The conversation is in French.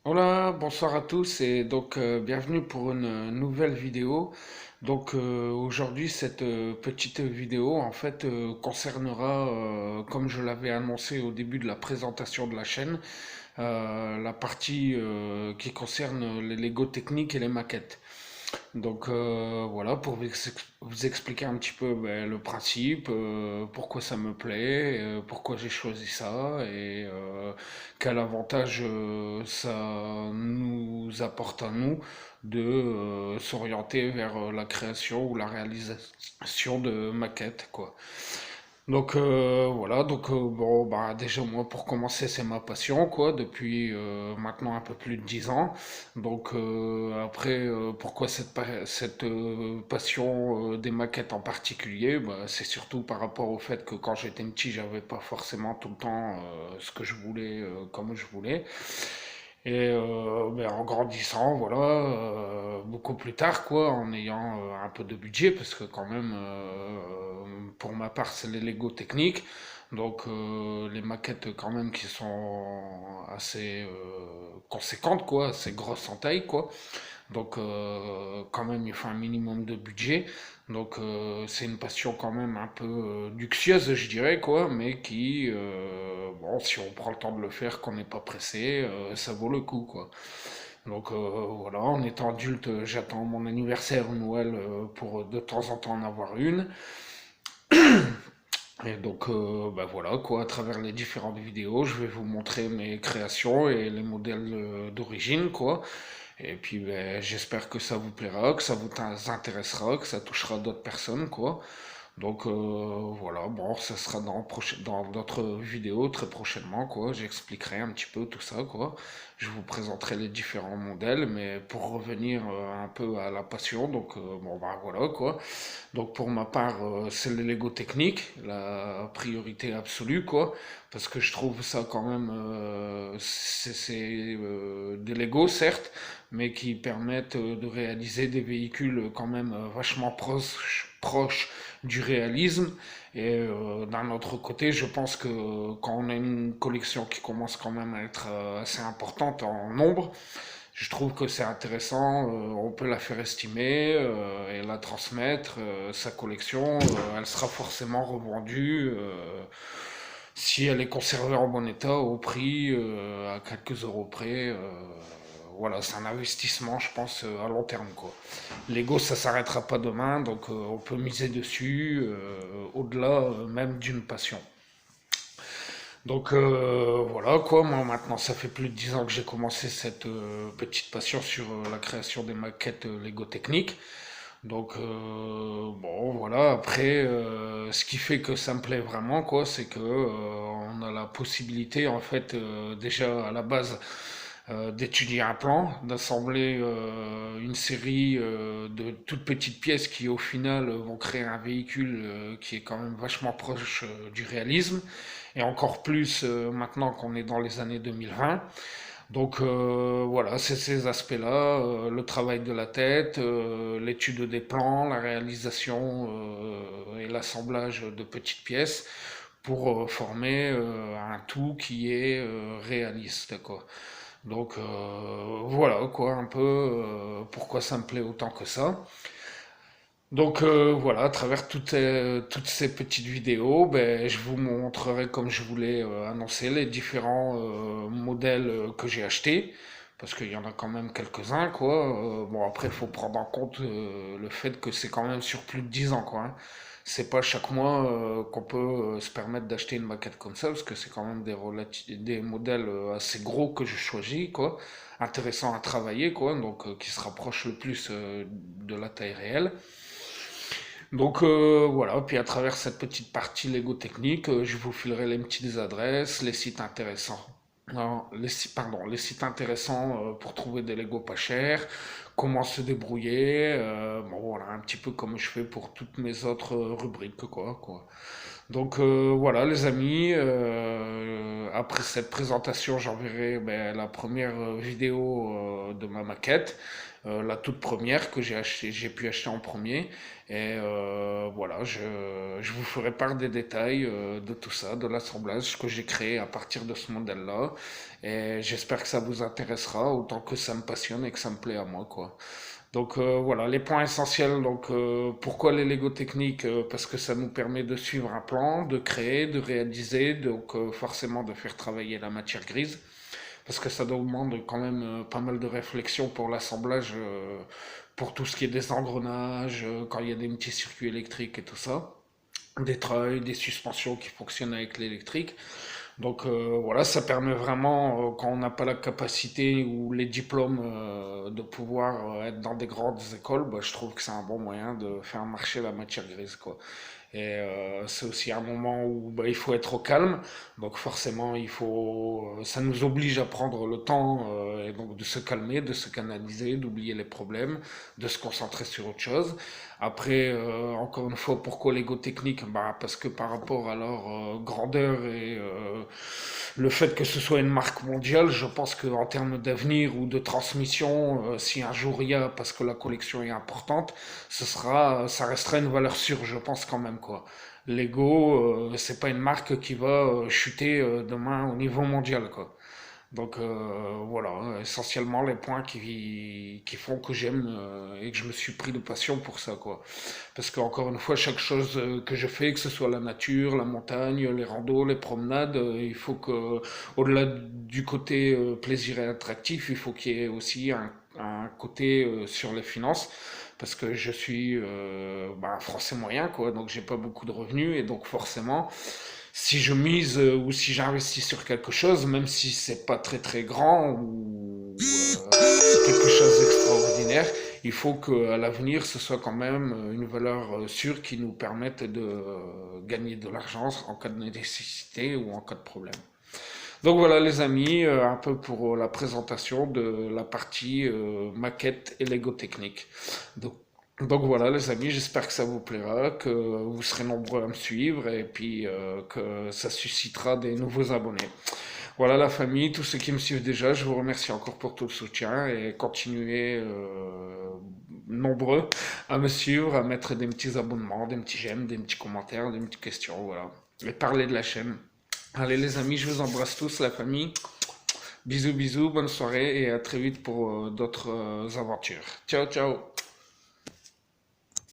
Hola, bonsoir à tous et donc bienvenue pour une nouvelle vidéo. Donc aujourd'hui cette petite vidéo en fait concernera, comme je l'avais annoncé au début de la présentation de la chaîne, la partie qui concerne les Lego techniques et les maquettes. Donc voilà, pour vous expliquer un petit peu ben, le principe, pourquoi ça me plaît, pourquoi j'ai choisi ça et quel avantage ça nous apporte à nous de s'orienter vers la création ou la réalisation de maquettes, quoi. Donc voilà, donc bon bah déjà moi pour commencer c'est ma passion quoi depuis maintenant un peu plus de 10 ans. Donc après pourquoi cette passion des maquettes en particulier, bah, c'est surtout par rapport au fait que quand j'étais petit j'avais pas forcément tout le temps ce que je voulais comme je voulais. Et ben, en grandissant, voilà, beaucoup plus tard, quoi, en ayant un peu de budget, parce que quand même, pour ma part, c'est les Lego techniques, donc les maquettes quand même qui sont assez conséquentes, quoi, assez grosses en taille, quoi. Donc quand même, il faut un minimum de budget. Donc c'est une passion quand même un peu luxueuse, je dirais, quoi, mais qui, bon, si on prend le temps de le faire, qu'on n'est pas pressé, ça vaut le coup, quoi. Donc voilà, en étant adulte, j'attends mon anniversaire, Noël, pour de temps en temps en avoir une. Et donc, bah voilà, quoi, à travers les différentes vidéos, je vais vous montrer mes créations et les modèles d'origine, quoi. Et puis, ben, j'espère que ça vous plaira, que ça vous intéressera, que ça touchera d'autres personnes, quoi. Donc, voilà, bon, ça sera dans d'autres vidéos très prochainement, quoi. J'expliquerai un petit peu tout ça, quoi. Je vous présenterai les différents modèles, mais pour revenir un peu à la passion, donc, bon, bah voilà, quoi. Donc pour ma part, c'est le Lego technique, la priorité absolue, quoi, parce que je trouve ça quand même, c'est des Lego certes, mais qui permettent de réaliser des véhicules quand même vachement proches du réalisme. Et d'un autre côté, je pense que quand on a une collection qui commence quand même à être assez importante en nombre, je trouve que c'est intéressant, on peut la faire estimer et la transmettre. Sa collection, elle sera forcément revendue si elle est conservée en bon état au prix à quelques euros près. Voilà, c'est un investissement, je pense, à long terme, quoi. L'ego, ça s'arrêtera pas demain, donc on peut miser dessus au-delà même d'une passion. Donc voilà quoi, moi maintenant ça fait plus de 10 ans que j'ai commencé cette petite passion sur la création des maquettes Lego techniques. Donc bon voilà, après ce qui fait que ça me plaît vraiment quoi, c'est que on a la possibilité en fait déjà à la base d'étudier un plan, d'assembler une série de toutes petites pièces qui au final vont créer un véhicule qui est quand même vachement proche du réalisme, et encore plus maintenant qu'on est dans les années 2020. Donc voilà, c'est ces aspects-là, le travail de la tête, l'étude des plans, la réalisation et l'assemblage de petites pièces pour former un tout qui est réaliste, quoi. Donc voilà quoi un peu pourquoi ça me plaît autant que ça. Donc voilà, à travers toutes ces petites vidéos, ben, je vous montrerai comme je voulais annoncer les différents modèles que j'ai achetés, parce qu'il y en a quand même quelques-uns, quoi. Bon, après, il faut prendre en compte le fait que c'est quand même sur plus de 10 ans, quoi, hein. C'est pas chaque mois qu'on peut se permettre d'acheter une maquette comme ça, parce que c'est quand même des modèles assez gros que je choisis, quoi. Intéressant à travailler, quoi, donc qui se rapprochent le plus de la taille réelle. Donc voilà, puis à travers cette petite partie Lego technique, je vous filerai les petites adresses, les sites intéressants. Non, les sites intéressants pour trouver des Lego pas chers, comment se débrouiller, bon voilà, un petit peu comme je fais pour toutes mes autres rubriques, quoi. Donc voilà les amis, après cette présentation j'enverrai ben, la première vidéo de ma maquette, la toute première que j'ai pu acheter en premier. Et voilà, je vous ferai part des détails de tout ça, de l'assemblage que j'ai créé à partir de ce modèle-là. Et j'espère que ça vous intéressera autant que ça me passionne et que ça me plaît à moi, quoi. Donc voilà, les points essentiels. Donc pourquoi les Lego techniques? Parce que ça nous permet de suivre un plan, de créer, de réaliser, donc forcément de faire travailler la matière grise. Parce que ça demande quand même pas mal de réflexion pour l'assemblage, pour tout ce qui est des engrenages, quand il y a des petits circuits électriques et tout ça, des treuils, des suspensions qui fonctionnent avec l'électrique. Donc voilà, ça permet vraiment, quand on n'a pas la capacité ou les diplômes de pouvoir être dans des grandes écoles, bah, je trouve que c'est un bon moyen de faire marcher la matière grise, quoi. Et c'est aussi un moment où bah, il faut être au calme, donc forcément ça nous oblige à prendre le temps et donc de se calmer, de se canaliser, d'oublier les problèmes, de se concentrer sur autre chose. Après, encore une fois, pourquoi l'ego technique? Bah, parce que par rapport à leur grandeur et le fait que ce soit une marque mondiale, je pense qu'en termes d'avenir ou de transmission, si un jour il y a, parce que la collection est importante, ça restera une valeur sûre, je pense quand même, quoi. Lego, c'est pas une marque qui va chuter demain au niveau mondial, quoi. Donc voilà, essentiellement les points qui font que j'aime et que je me suis pris de passion pour ça, quoi. Parce qu'encore une fois, chaque chose que je fais, que ce soit la nature, la montagne, les randos, les promenades, il faut que, au-delà du côté plaisir et attractif, il faut qu'il y ait aussi un côté sur les finances. Parce que je suis bah, un Français moyen, quoi, donc j'ai pas beaucoup de revenus, et donc forcément, si je mise ou si j'investis sur quelque chose, même si c'est pas très très grand ou quelque chose d'extraordinaire, il faut qu'à l'avenir ce soit quand même une valeur sûre qui nous permette de gagner de l'argent en cas de nécessité ou en cas de problème. Donc voilà les amis, un peu pour la présentation de la partie maquette et Lego technique. Donc, donc voilà les amis, j'espère que ça vous plaira, que vous serez nombreux à me suivre et puis que ça suscitera des nouveaux abonnés. Voilà la famille, tous ceux qui me suivent déjà, je vous remercie encore pour tout le soutien et continuez nombreux à me suivre, à mettre des petits abonnements, des petits j'aime, des petits commentaires, des petites questions, voilà. Et parler de la chaîne. Allez les amis, je vous embrasse tous, la famille. Bisous, bisous, bonne soirée et à très vite pour d'autres aventures. Ciao, ciao.